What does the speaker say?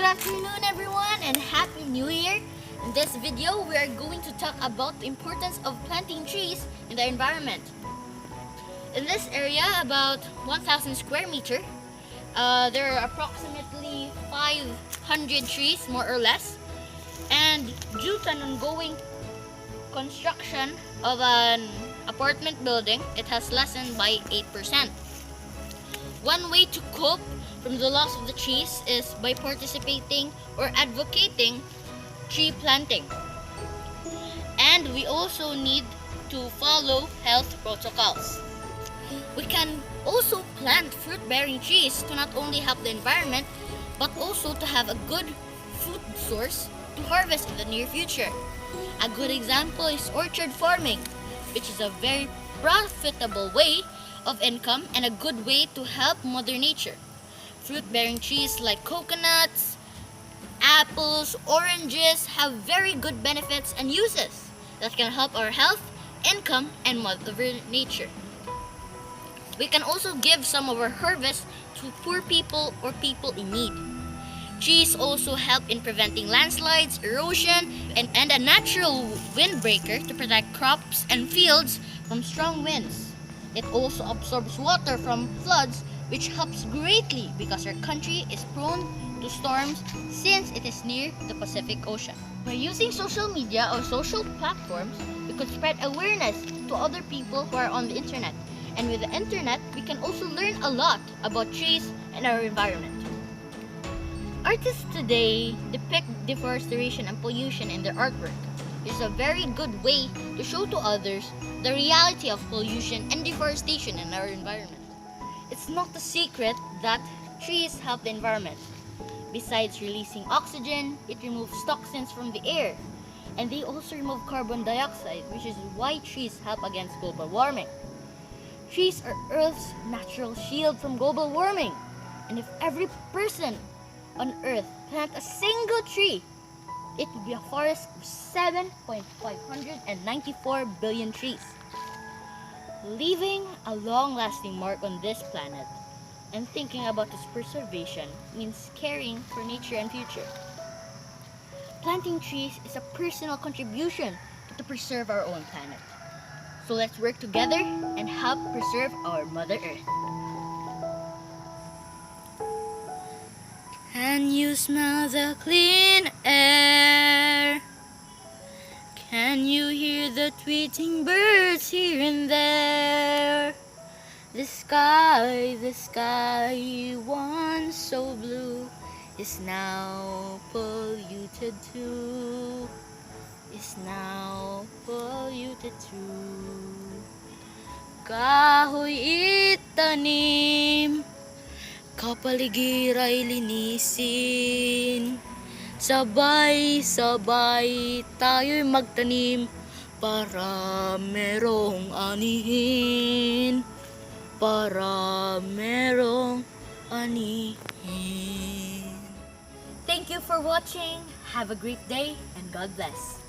Good afternoon everyone and Happy New Year! In this video, we are going to talk about the importance of planting trees in the environment. In this area, about 1,000 square meter, there are approximately 500 trees more or less. And due to an ongoing construction of an apartment building, it has lessened by 8%. One way to cope from the loss of the trees is by participating or advocating tree planting. And we also need to follow health protocols. We can also plant fruit-bearing trees to not only help the environment, but also to have a good food source to harvest in the near future. A good example is orchard farming, which is a very profitable way of income and a good way to help Mother Nature. Fruit-bearing trees like coconuts, apples, oranges have very good benefits and uses that can help our health, income, and Mother Nature. We can also give some of our harvest to poor people or people in need. Trees also help in preventing landslides, erosion, and a natural windbreaker to protect crops and fields from strong winds. It also absorbs water from floods, which helps greatly because our country is prone to storms since it is near the Pacific Ocean. By using social media or social platforms, we could spread awareness to other people who are on the internet. And with the internet, we can also learn a lot about trees and our environment. Artists today depict deforestation and pollution in their artwork. It is a very good way to show to others the reality of pollution and deforestation in our environment. It's not a secret that trees help the environment. Besides releasing oxygen, it removes toxins from the air. And they also remove carbon dioxide, which is why trees help against global warming. Trees are Earth's natural shield from global warming. And if every person on Earth plant a single tree, it would be a forest of 7.594 billion trees. Leaving a long-lasting mark on this planet and thinking about its preservation means caring for nature and future. Planting trees is a personal contribution to preserve our own planet. So let's work together and help preserve our Mother Earth. Can you smell the clean air? Can you hear the tweeting birds here and there? The sky once so blue is now polluted too. Kahoy itanim, kapaligiran ay linisin. Sabay-sabay tayo'y magtanim para merong anihin. Thank you for watching. Have a great day and God bless.